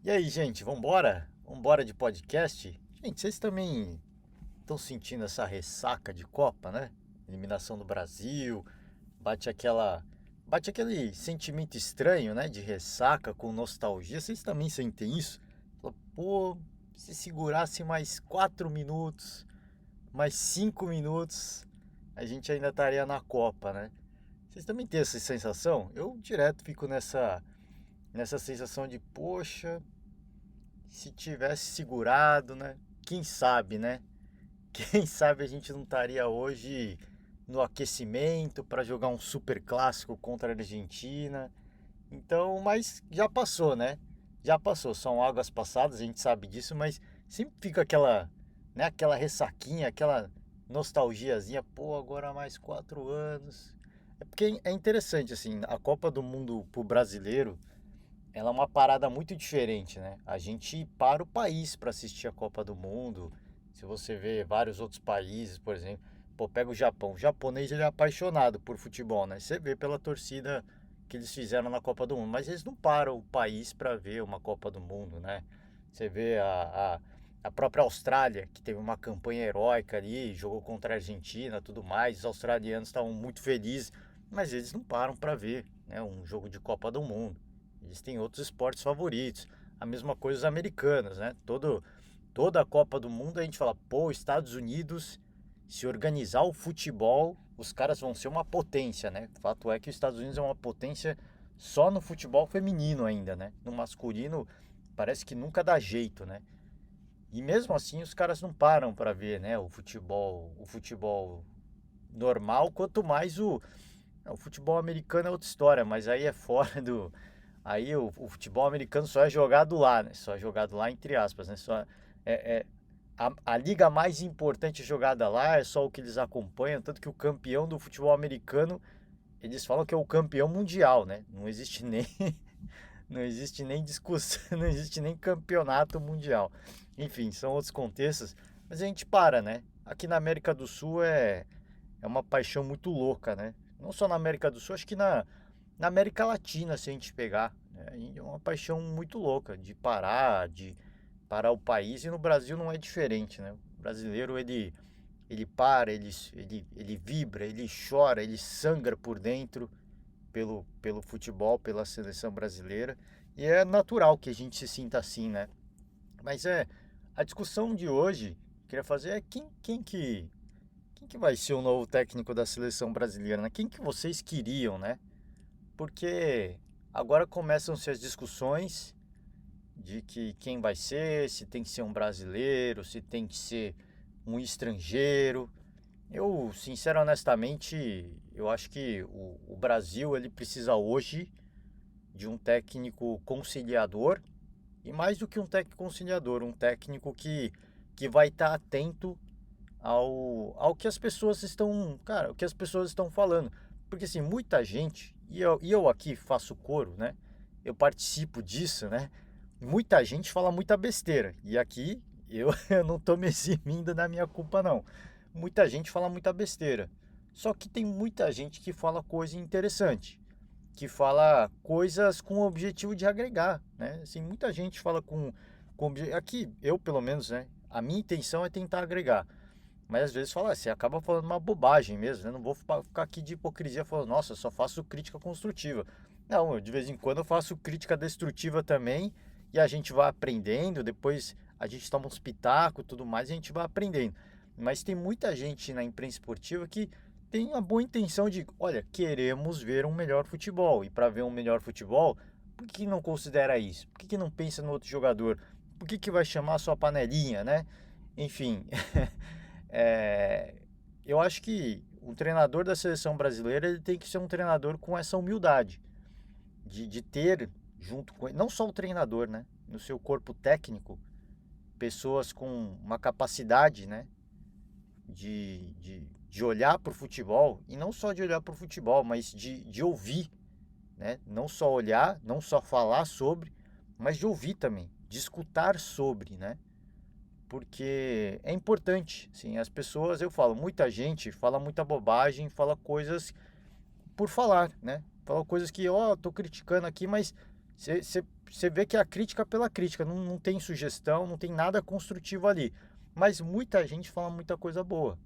E aí, gente, vambora? Vambora de podcast? Gente, vocês também estão sentindo essa ressaca de Copa, né? Eliminação do Brasil, bate aquela, bate aquele sentimento estranho, né? De ressaca com nostalgia. Vocês também sentem isso? Fala, pô, se segurasse mais 4 minutos, mais 5 minutos, a gente ainda estaria na Copa, né? Vocês também têm essa sensação? Eu direto fico nessa sensação de, poxa, se tivesse segurado, né? Quem sabe, né? Quem sabe a gente não estaria hoje no aquecimento para jogar um super clássico contra a Argentina. Então, mas já passou, né? Já passou, são águas passadas, a gente sabe disso, mas sempre fica aquela, né, aquela ressaquinha, aquela nostalgiazinha, pô, agora mais 4 anos. É porque é interessante, assim, a Copa do Mundo pro brasileiro, ela é uma parada muito diferente, né? A gente para o país para assistir a Copa do Mundo. Se você vê vários outros países, por exemplo, pô, pega o Japão. O japonês ele é apaixonado por futebol, né? Você vê pela torcida que eles fizeram na Copa do Mundo, mas eles não param o país para ver uma Copa do Mundo, né? Você vê a própria Austrália, que teve uma campanha heróica ali, jogou contra a Argentina, tudo mais. Os australianos estavam muito felizes, mas eles não param para ver, né, um jogo de Copa do Mundo. Eles têm outros esportes favoritos. A mesma coisa os americanos, né? Toda a Copa do Mundo a gente fala, pô, Estados Unidos, se organizar o futebol, os caras vão ser uma potência, né? O fato é que os Estados Unidos é uma potência só no futebol feminino ainda, né? No masculino parece que nunca dá jeito, né? E mesmo assim os caras não param para ver, né? O futebol normal, quanto mais o futebol americano é outra história, mas aí é fora do. Aí o futebol americano só é jogado lá, né? Só é jogado lá entre aspas, né? A liga mais importante jogada lá é só o que eles acompanham, tanto que o campeão do futebol americano, eles falam que é o campeão mundial, né? Não existe nem não existe nem discussão, não existe nem campeonato mundial. Enfim, são outros contextos, mas a gente para, né? Aqui na América do Sul é uma paixão muito louca, né? Não só na América do Sul, acho que na América Latina, se a gente pegar, né? É uma paixão muito louca de parar o país, e no Brasil não é diferente, né? O brasileiro, ele para, ele vibra, ele chora, ele sangra por dentro pelo futebol, pela seleção brasileira, e é natural que a gente se sinta assim, né? Mas a discussão de hoje, que eu queria fazer é quem que vai ser o novo técnico da seleção brasileira, né? Quem que vocês queriam, né? Porque agora começam-se as discussões de que quem vai ser, se tem que ser um brasileiro, se tem que ser um estrangeiro. Eu, sincero, honestamente, eu acho que o Brasil ele precisa hoje de um técnico conciliador, e mais do que um técnico conciliador, um técnico que vai estar atento ao que as pessoas estão, cara, o que as pessoas estão falando. Porque assim, muita gente, e eu aqui faço coro, né? Eu participo disso, né? Muita gente fala muita besteira. E aqui eu não tô me eximindo da minha culpa, não. Muita gente fala muita besteira. Só que tem muita gente que fala coisa interessante, que fala coisas com o objetivo de agregar, né? Assim, muita gente fala aqui, eu pelo menos, né? A minha intenção é tentar agregar. Mas às vezes fala, você acaba falando uma bobagem mesmo, né? Não vou ficar aqui de hipocrisia falando, nossa, eu só faço crítica construtiva. Não, de vez em quando eu faço crítica destrutiva também, e a gente vai aprendendo, depois a gente toma uns pitacos e tudo mais, e a gente vai aprendendo. Mas tem muita gente na imprensa esportiva que tem a boa intenção de, olha, queremos ver um melhor futebol. E para ver um melhor futebol, por que não considera isso? Por que não pensa no outro jogador? Por que vai chamar a sua panelinha, né? Enfim, é, eu acho que o treinador da seleção brasileira ele tem que ser um treinador com essa humildade de ter junto com ele, não só o treinador, né? No seu corpo técnico, pessoas com uma capacidade, né? De olhar para o futebol, e não só de olhar para o futebol, mas de ouvir, né? Não só olhar, não só falar sobre, mas de ouvir também, de escutar sobre, né? Porque é importante, sim, as pessoas, eu falo, muita gente fala muita bobagem, fala coisas por falar, né? Fala coisas que, ó, tô criticando aqui, mas Você vê que é a crítica pela crítica, não tem sugestão, não tem nada construtivo ali. Mas muita gente fala muita coisa boa.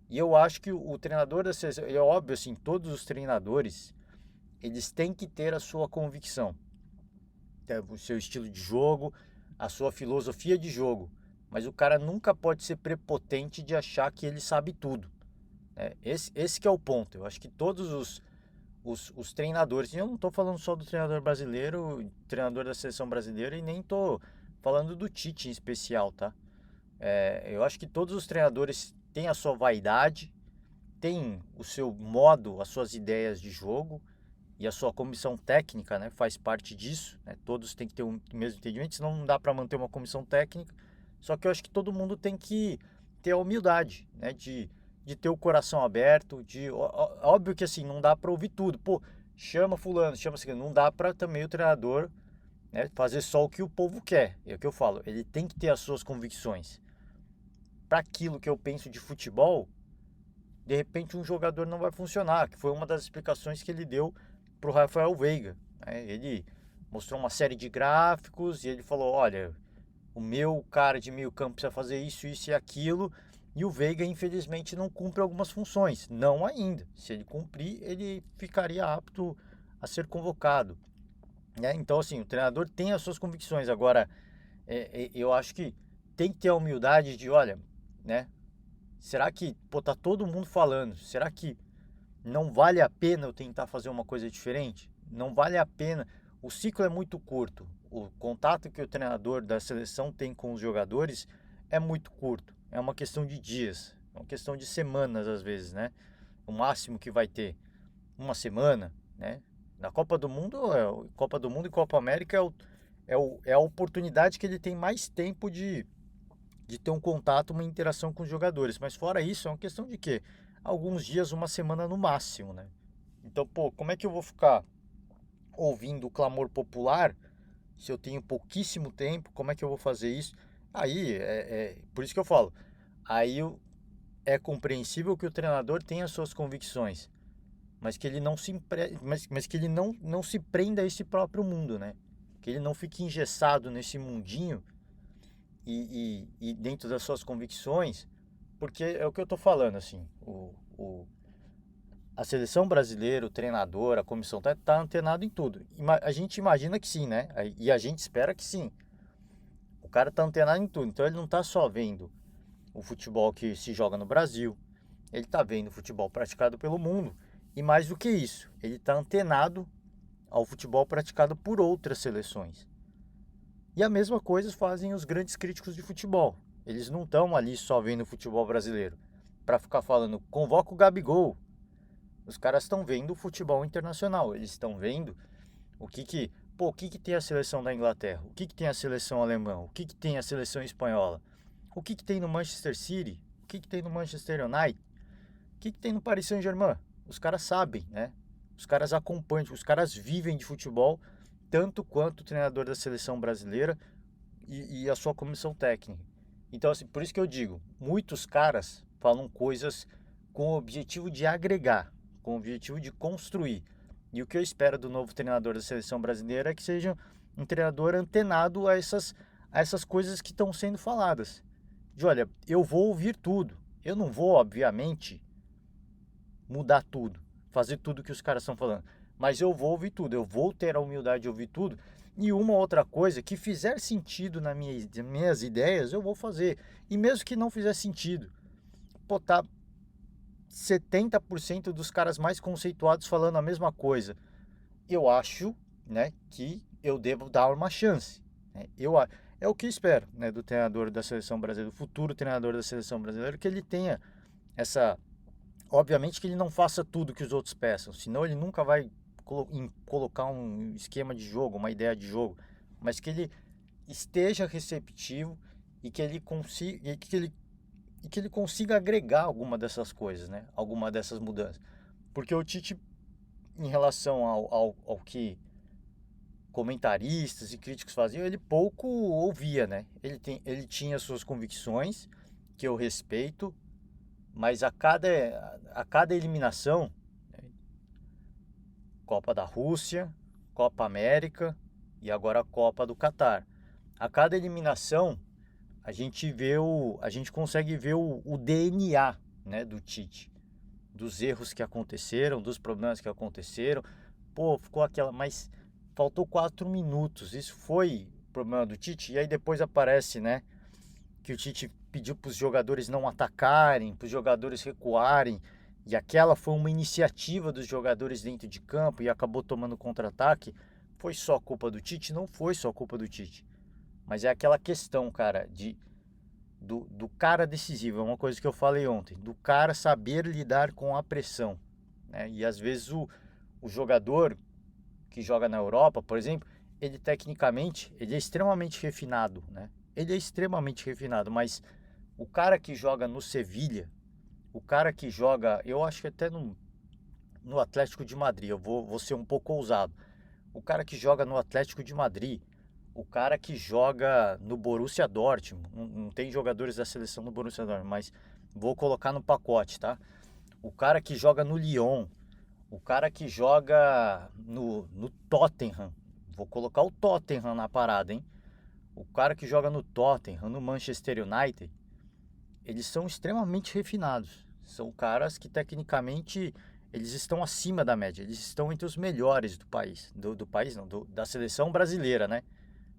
E eu acho que o treinador da seleção, é óbvio assim, todos os treinadores, eles têm que ter a sua convicção, o seu estilo de jogo, a sua filosofia de jogo. Mas o cara nunca pode ser prepotente de achar que ele sabe tudo, né? Esse que é o ponto. Eu acho que todos os treinadores, e eu não estou falando só do treinador brasileiro, treinador da seleção brasileira, e nem estou falando do Tite em especial, tá? Eu acho que todos os treinadores têm a sua vaidade, têm o seu modo, as suas ideias de jogo e a sua comissão técnica, né, faz parte disso, né? Todos têm que ter o mesmo entendimento, senão não dá para manter uma comissão técnica. Só que eu acho que todo mundo tem que ter a humildade, né, de ter o coração aberto, óbvio que assim, não dá para ouvir tudo. Pô, chama fulano, chama assim, não dá para também o treinador, né, fazer só o que o povo quer. É o que eu falo, ele tem que ter as suas convicções. Para aquilo que eu penso de futebol, de repente um jogador não vai funcionar, que foi uma das explicações que ele deu para o Rafael Veiga, né? Ele mostrou uma série de gráficos e ele falou, olha, o meu cara de meio campo precisa fazer isso, isso e aquilo, e o Veiga infelizmente não cumpre algumas funções, não ainda. Se ele cumprir, ele ficaria apto a ser convocado, né? Então assim, o treinador tem as suas convicções. Agora, eu acho que tem que ter a humildade de, olha, né? Será que, pô, tá todo mundo falando, será que não vale a pena eu tentar fazer uma coisa diferente? Não vale a pena. O ciclo é muito curto. O contato que o treinador da seleção tem com os jogadores é muito curto. É uma questão de dias, é uma questão de semanas às vezes, né? O máximo que vai ter uma semana, né? Na Copa do Mundo, Copa do Mundo e Copa América é a oportunidade que ele tem mais tempo de ter um contato, uma interação com os jogadores. Mas fora isso, é uma questão de quê? Alguns dias, uma semana no máximo, né? Então, pô, como é que eu vou ficar ouvindo o clamor popular se eu tenho pouquíssimo tempo? Como é que eu vou fazer isso? Aí, por isso que eu falo, aí é compreensível que o treinador tenha as suas convicções, mas que ele não se, mas que ele não se prenda a esse próprio mundo, né? Que ele não fique engessado nesse mundinho e dentro das suas convicções, porque é o que eu tô falando, assim, a seleção brasileira, o treinador, a comissão tá antenado em tudo. A gente imagina que sim, né? E a gente espera que sim. O cara tá antenado em tudo, então ele não tá só vendo o futebol que se joga no Brasil, ele tá vendo o futebol praticado pelo mundo, e mais do que isso, ele tá antenado ao futebol praticado por outras seleções. E a mesma coisa fazem os grandes críticos de futebol. Eles não estão ali só vendo o futebol brasileiro para ficar falando, convoca o Gabigol. Os caras estão vendo o futebol internacional. Eles estão vendo o que que tem a seleção da Inglaterra, o que tem a seleção alemã, o que tem a seleção espanhola, o que tem no Manchester City, o que tem no Manchester United, o que tem no Paris Saint-Germain. Os caras sabem, né? Os caras acompanham, os caras vivem de futebol tanto quanto o treinador da seleção brasileira e a sua comissão técnica. Então, assim, por isso que eu digo, muitos caras falam coisas com o objetivo de agregar, com o objetivo de construir. E o que eu espero do novo treinador da seleção brasileira é que seja um treinador antenado a essas coisas que estão sendo faladas. De, olha, eu vou ouvir tudo. Eu não vou, obviamente, mudar tudo, fazer tudo que os caras estão falando. Mas eu vou ouvir tudo, eu vou ter a humildade de ouvir tudo. E uma outra coisa que fizer sentido nas minhas ideias, eu vou fazer. E mesmo que não fizer sentido, pô, tá 70% dos caras mais conceituados falando a mesma coisa. Eu acho, né, que eu devo dar uma chance, né? É o que eu espero, né, do treinador da seleção brasileira, do futuro treinador da seleção brasileira, que ele tenha essa. Obviamente que ele não faça tudo que os outros peçam, senão ele nunca vai colocar um esquema de jogo, uma ideia de jogo, mas que ele esteja receptivo e que ele consiga, e que ele consiga agregar alguma dessas coisas, né? Alguma dessas mudanças. Porque o Tite, em relação ao que comentaristas e críticos faziam, ele pouco ouvia, né? Ele tinha suas convicções, que eu respeito, mas a cada eliminação, né? Copa da Rússia, Copa América, e agora a Copa do Catar. A cada eliminação, a gente consegue ver o DNA, né, do Tite, dos erros que aconteceram, dos problemas que aconteceram. Pô, ficou aquela, mas faltou 4 minutos. Isso foi problema do Tite. E aí depois aparece, né, que o Tite pediu para os jogadores não atacarem, para os jogadores recuarem. E aquela foi uma iniciativa dos jogadores dentro de campo e acabou tomando contra-ataque. Foi só culpa do Tite? Não foi só culpa do Tite. Mas é aquela questão, cara, do cara decisivo. É uma coisa que eu falei ontem. Do cara saber lidar com a pressão, né? E às vezes o jogador que joga na Europa, por exemplo, ele tecnicamente, ele é extremamente refinado, né? Ele é extremamente refinado, mas o cara que joga no Sevilha, o cara que joga, eu acho que até no Atlético de Madrid, vou ser um pouco ousado. O cara que joga no Atlético de Madrid, o cara que joga no Borussia Dortmund, não tem jogadores da seleção no Borussia Dortmund, mas vou colocar no pacote, tá? O cara que joga no Lyon, o cara que joga no Tottenham, vou colocar o Tottenham na parada, hein? O cara que joga no Tottenham, no Manchester United, eles são extremamente refinados. São caras que tecnicamente eles estão acima da média, eles estão entre os melhores do país. Do país não, da seleção brasileira, né?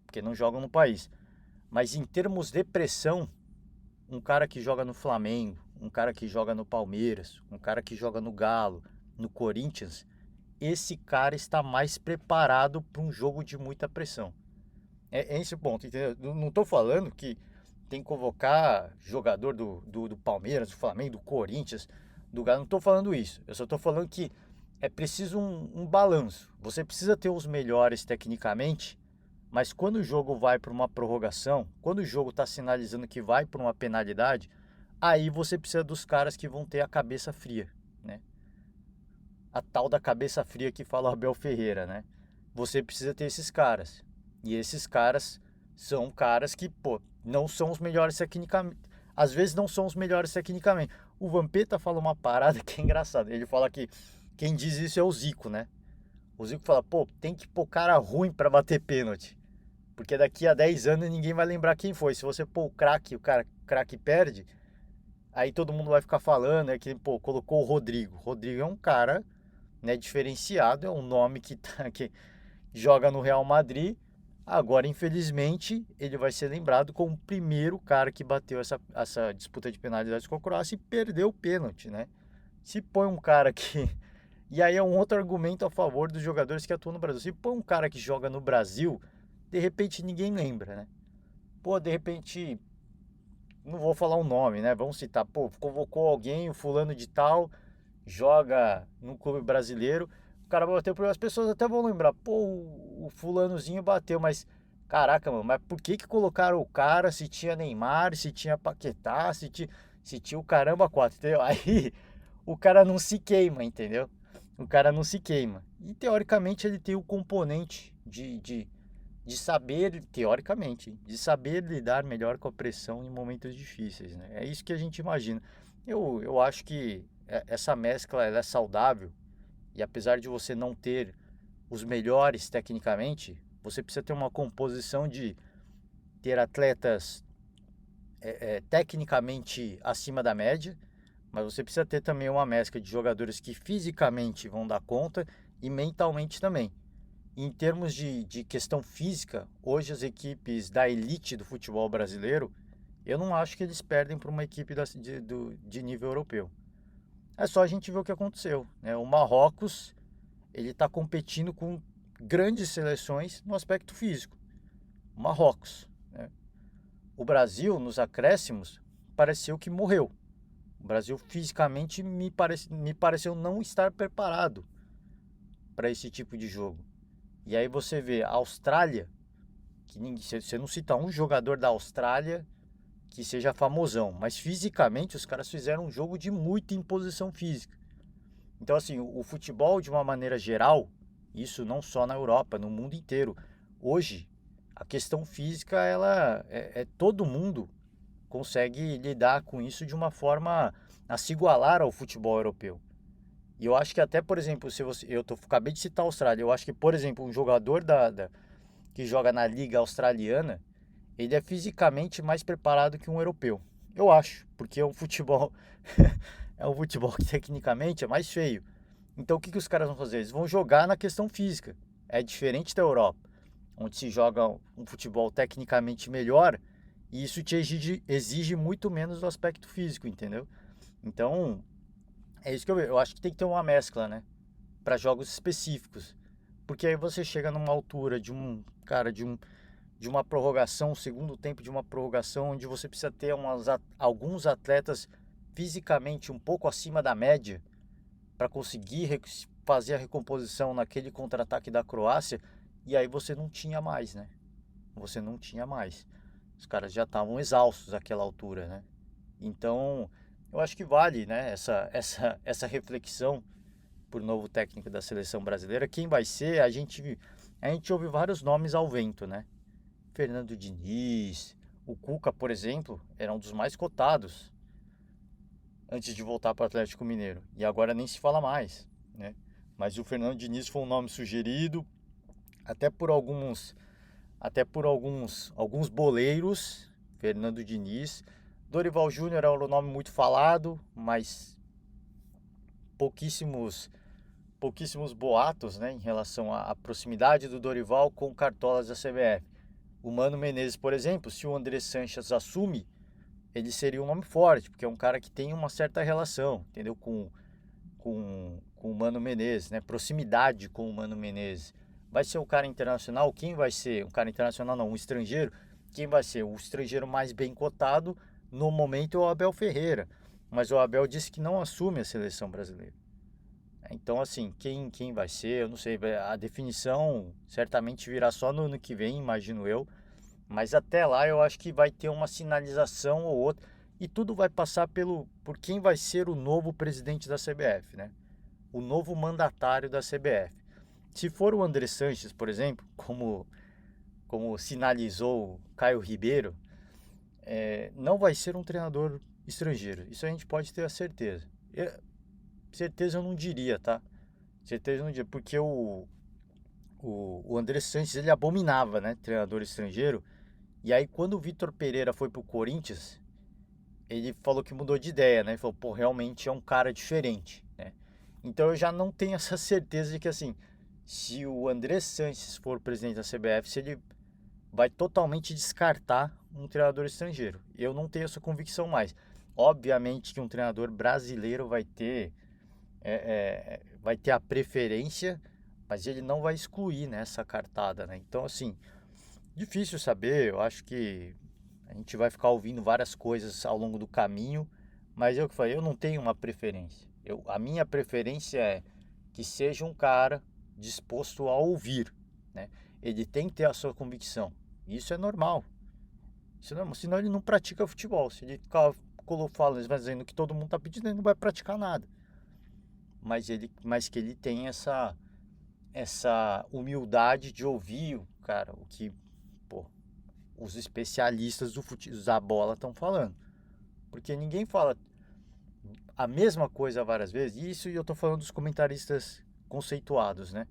Porque não jogam no país. Mas em termos de pressão, um cara que joga no Flamengo, um cara que joga no Palmeiras, um cara que joga no Galo, no Corinthians, esse cara está mais preparado para um jogo de muita pressão. É esse o ponto, entendeu? Não estou falando que tem que convocar jogador do Palmeiras, do Flamengo, do Corinthians, do Galo. Não estou falando isso. Eu só estou falando que é preciso um balanço. Você precisa ter os melhores tecnicamente, mas quando o jogo vai para uma prorrogação, quando o jogo está sinalizando que vai para uma penalidade, aí você precisa dos caras que vão ter a cabeça fria, né? A tal da cabeça fria que fala o Abel Ferreira, né? Você precisa ter esses caras. E esses caras são caras que, pô, não são os melhores tecnicamente. Às vezes não são os melhores tecnicamente. O Vampeta fala uma parada que é engraçada. Ele fala que quem diz isso é o Zico, né? O Zico fala, pô, tem que pôr cara ruim para bater pênalti. Porque daqui a 10 anos ninguém vai lembrar quem foi. Se você pôr o cara craque perde, aí todo mundo vai ficar falando, é que, pô, colocou o Rodrigo. Rodrigo é um cara, né, diferenciado, é um nome que joga no Real Madrid. Agora, infelizmente, ele vai ser lembrado como o primeiro cara que bateu essa disputa de penalidades com a Croácia e perdeu o pênalti, né? Se põe um cara que. E aí é um outro argumento a favor dos jogadores que atuam no Brasil. Se põe um cara que joga no Brasil, de repente ninguém lembra, né? Pô, de repente, não vou falar o nome, né? Vamos citar, pô, convocou alguém, o fulano de tal, joga no clube brasileiro, o cara bateu por as pessoas até vão lembrar, pô, o fulanozinho bateu, mas caraca, mano, mas por que colocaram o cara se tinha Neymar, se tinha Paquetá, se tinha o caramba quatro, entendeu? Aí o cara não se queima, entendeu? O cara não se queima. E teoricamente ele tem o componente de saber, teoricamente, de saber lidar melhor com a pressão em momentos difíceis, né? É isso que a gente imagina. Eu acho que essa mescla ela é saudável e apesar de você não ter os melhores tecnicamente, você precisa ter uma composição de ter atletas tecnicamente acima da média, mas você precisa ter também uma mescla de jogadores que fisicamente vão dar conta e mentalmente também. Em termos de questão física, hoje as equipes da elite do futebol brasileiro, eu não acho que eles perdem para uma equipe de nível europeu. É só a gente ver o que aconteceu, né? O Marrocos, ele está competindo com grandes seleções no aspecto físico. O Marrocos, né? O Brasil, nos acréscimos, pareceu que morreu. O Brasil fisicamente me pareceu não estar preparado para esse tipo de jogo. E aí você vê a Austrália, que você não cita um jogador da Austrália que seja famosão, mas fisicamente os caras fizeram um jogo de muita imposição física. Então assim, o futebol de uma maneira geral, isso não só na Europa, no mundo inteiro, hoje a questão física ela todo mundo consegue lidar com isso de uma forma a se igualar ao futebol europeu. E eu acho que até, por exemplo, se você, acabei de citar a Austrália, eu acho que, por exemplo, um jogador que joga na Liga Australiana, ele é fisicamente mais preparado que um europeu. Eu acho, porque é um futebol é um futebol que tecnicamente é mais feio. Então o que os caras vão fazer? Eles vão jogar na questão física. É diferente da Europa, onde se joga um futebol tecnicamente melhor e isso te exige muito menos do aspecto físico, entendeu? Então, é isso que eu vejo. Eu acho que tem que ter uma mescla, né? Para jogos específicos. Porque aí você chega numa altura de um, cara, de uma prorrogação, um segundo tempo de uma prorrogação, onde você precisa ter alguns atletas fisicamente um pouco acima da média para conseguir fazer a recomposição naquele contra-ataque da Croácia, e aí você não tinha mais, né? Você não tinha mais. Os caras já estavam exaustos àquela altura, né? Então, eu acho que vale, né, essa reflexão por novo técnico da seleção brasileira. Quem vai ser? A gente ouve vários nomes ao vento, né? Fernando Diniz, o Cuca, por exemplo, era um dos mais cotados antes de voltar para o Atlético Mineiro. E agora nem se fala mais, né? Mas o Fernando Diniz foi um nome sugerido até por alguns boleiros. Fernando Diniz. Dorival Júnior era um nome muito falado, mas pouquíssimos boatos, né, em relação à proximidade do Dorival com cartolas da CBF. O Mano Menezes, por exemplo, se o André Sanches assume, ele seria um nome forte, porque é um cara que tem uma certa relação, entendeu? Com o Mano Menezes, né? Proximidade com o Mano Menezes. Vai ser um cara internacional? Quem vai ser? Um cara internacional não, um estrangeiro? Quem vai ser? O estrangeiro mais bem cotado no momento é o Abel Ferreira. Mas o Abel disse que não assume a seleção brasileira. Então, assim, quem vai ser, eu não sei, a definição certamente virá só no ano que vem, imagino eu. Mas até lá eu acho que vai ter uma sinalização ou outra. E tudo vai passar por quem vai ser o novo presidente da CBF, né? O novo mandatário da CBF. Se for o André Sanches, por exemplo, como sinalizou Caio Ribeiro, não vai ser um treinador estrangeiro. Isso a gente pode ter a certeza. Certeza eu não diria, tá? Certeza eu não diria, porque o André Sanches, ele abominava, né? Treinador estrangeiro. E aí, quando o Vitor Pereira foi pro Corinthians, ele falou que mudou de ideia, né? Ele falou, pô, realmente é um cara diferente, né? Então eu já não tenho essa certeza de que, assim, se o André Sanches for presidente da CBF, se ele vai totalmente descartar um treinador estrangeiro. Eu não tenho essa convicção mais. Obviamente que um treinador brasileiro vai ter a preferência, mas ele não vai excluir, né, essa cartada, né? Então, assim, difícil saber. Eu acho que a gente vai ficar ouvindo várias coisas ao longo do caminho, mas eu que falei, eu não tenho uma preferência. A minha preferência é que seja um cara disposto a ouvir, né? Ele tem que ter a sua convicção. Isso é normal. Isso é normal. Senão ele não pratica futebol. Se ele ficar falando, dizendo que todo mundo está pedindo, ele não vai praticar nada. Mas que ele tem essa humildade de ouvir, cara, o que, pô, os especialistas da bola estão falando. Porque ninguém fala a mesma coisa várias vezes. Isso, e eu tô falando dos comentaristas conceituados, né?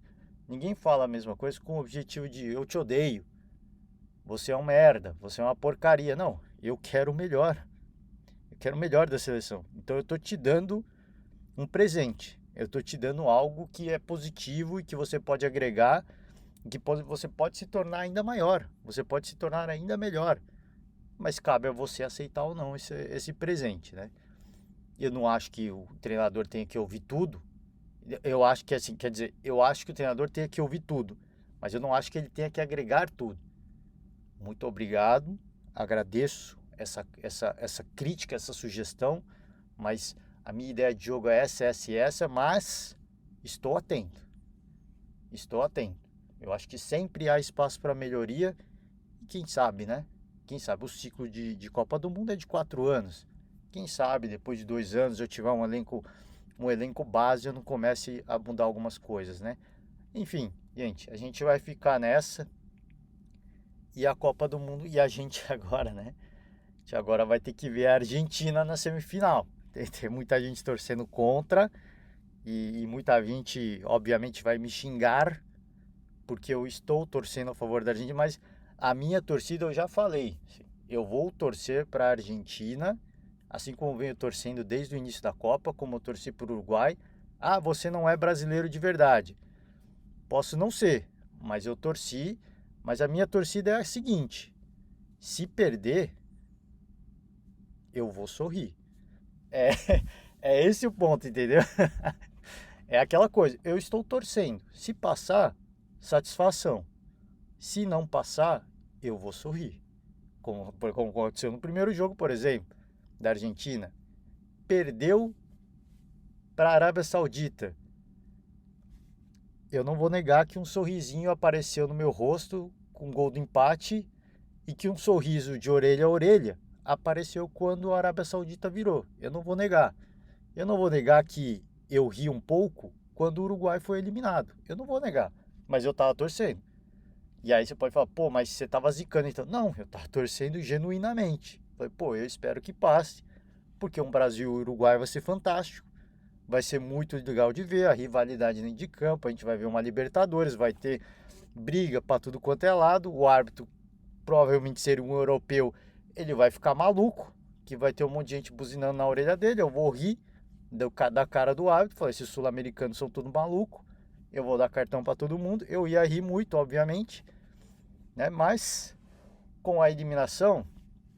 Ninguém fala a mesma coisa com o objetivo de eu te odeio, você é um merda, você é uma porcaria. Não, eu quero o melhor. Eu quero o melhor da seleção. Então eu tô te dando um presente. Eu tô te dando algo que é positivo e que você pode agregar, você pode se tornar ainda maior, você pode se tornar ainda melhor. Mas cabe a você aceitar ou não esse presente, né? Eu não acho que o treinador tenha que ouvir tudo. Eu acho que assim, quer dizer, eu acho que o treinador tenha que ouvir tudo, mas eu não acho que ele tenha que agregar tudo. Muito obrigado, agradeço essa crítica, essa sugestão, mas a minha ideia de jogo é essa, mas estou atento. Estou atento. Eu acho que sempre há espaço para melhoria e quem sabe, né? Quem sabe o ciclo de Copa do Mundo é de 4 anos. Quem sabe depois de 2 anos eu tiver um elenco base, eu não comece a mudar algumas coisas, né? Enfim, gente, a gente vai ficar nessa. E a Copa do Mundo, e a gente agora, né? A gente agora vai ter que ver a Argentina na semifinal. Tem muita gente torcendo contra e muita gente, obviamente, vai me xingar, porque eu estou torcendo a favor da Argentina, mas a minha torcida eu já falei. Eu vou torcer para a Argentina, assim como venho torcendo desde o início da Copa, como eu torci para o Uruguai. Ah, você não é brasileiro de verdade. Posso não ser, mas eu torci. Mas a minha torcida é a seguinte: se perder, eu vou sorrir. É, é esse o ponto, entendeu? É aquela coisa, eu estou torcendo. Se passar, satisfação. Se não passar, eu vou sorrir. Como aconteceu no primeiro jogo, por exemplo, da Argentina. Perdeu para a Arábia Saudita. Eu não vou negar que um sorrisinho apareceu no meu rosto com um gol do empate e que um sorriso de orelha a orelha apareceu quando a Arábia Saudita virou. Eu não vou negar. Eu não vou negar que eu ri um pouco quando o Uruguai foi eliminado. Eu não vou negar. Mas eu tava torcendo. E aí você pode falar, pô, mas você tava zicando então. Não, eu tava torcendo genuinamente. Falei, pô, eu espero que passe, porque um Brasil e Uruguai vai ser fantástico. Vai ser muito legal de ver a rivalidade dentro de campo. A gente vai ver uma Libertadores, vai ter briga para tudo quanto é lado. O árbitro, provavelmente ser um europeu, ele vai ficar maluco, que vai ter um monte de gente buzinando na orelha dele. Eu vou rir da cara do árbitro, falei, esses sul-americanos são tudo maluco, eu vou dar cartão para todo mundo. Eu ia rir muito, obviamente, né? Mas com a eliminação,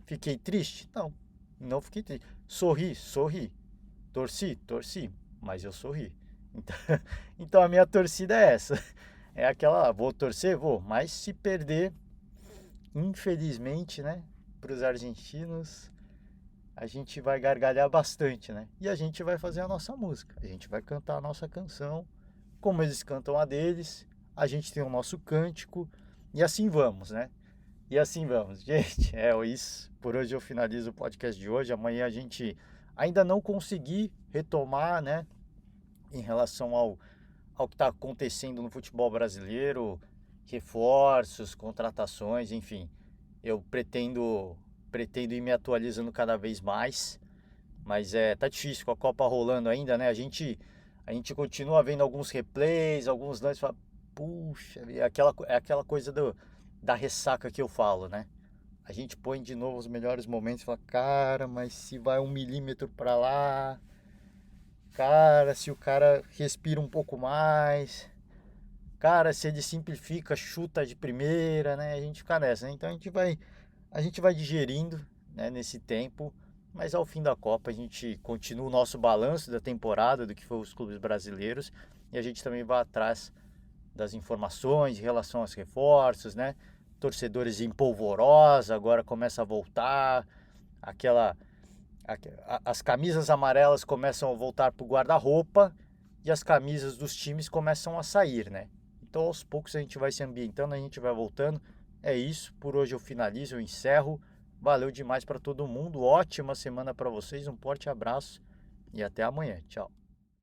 fiquei triste? Não, não fiquei triste. Sorri. Torci, mas eu sorri. Então, então a minha torcida é essa. É aquela, vou torcer, vou, mas se perder, infelizmente, né, para os argentinos, a gente vai gargalhar bastante, né? E a gente vai fazer a nossa música, a gente vai cantar a nossa canção, como eles cantam a deles, a gente tem o nosso cântico, e assim vamos, né? E assim vamos, gente, é isso. Por hoje eu finalizo o podcast de hoje. Amanhã a gente ainda não consegui retomar, né, em relação ao que está acontecendo no futebol brasileiro, reforços, contratações, enfim. Eu pretendo ir me atualizando cada vez mais, mas tá difícil com a Copa rolando ainda, né? A gente continua vendo alguns replays, alguns lances, fala, puxa, é aquela coisa da ressaca que eu falo, né? A gente põe de novo os melhores momentos e fala, cara, mas se vai 1 milímetro para lá, cara, se o cara respira um pouco mais, cara, se ele simplifica, chuta de primeira, né? A gente fica nessa, né? Então a gente vai digerindo, né, nesse tempo, mas ao fim da Copa a gente continua o nosso balanço da temporada, do que foi os clubes brasileiros, e a gente também vai atrás das informações em relação aos reforços, né? Torcedores em polvorosa, agora começa a voltar, as camisas amarelas começam a voltar para o guarda-roupa e as camisas dos times começam a sair, né? Então aos poucos a gente vai se ambientando, a gente vai voltando. É isso, por hoje eu finalizo, eu encerro. Valeu demais para todo mundo, ótima semana para vocês, um forte abraço e até amanhã. Tchau.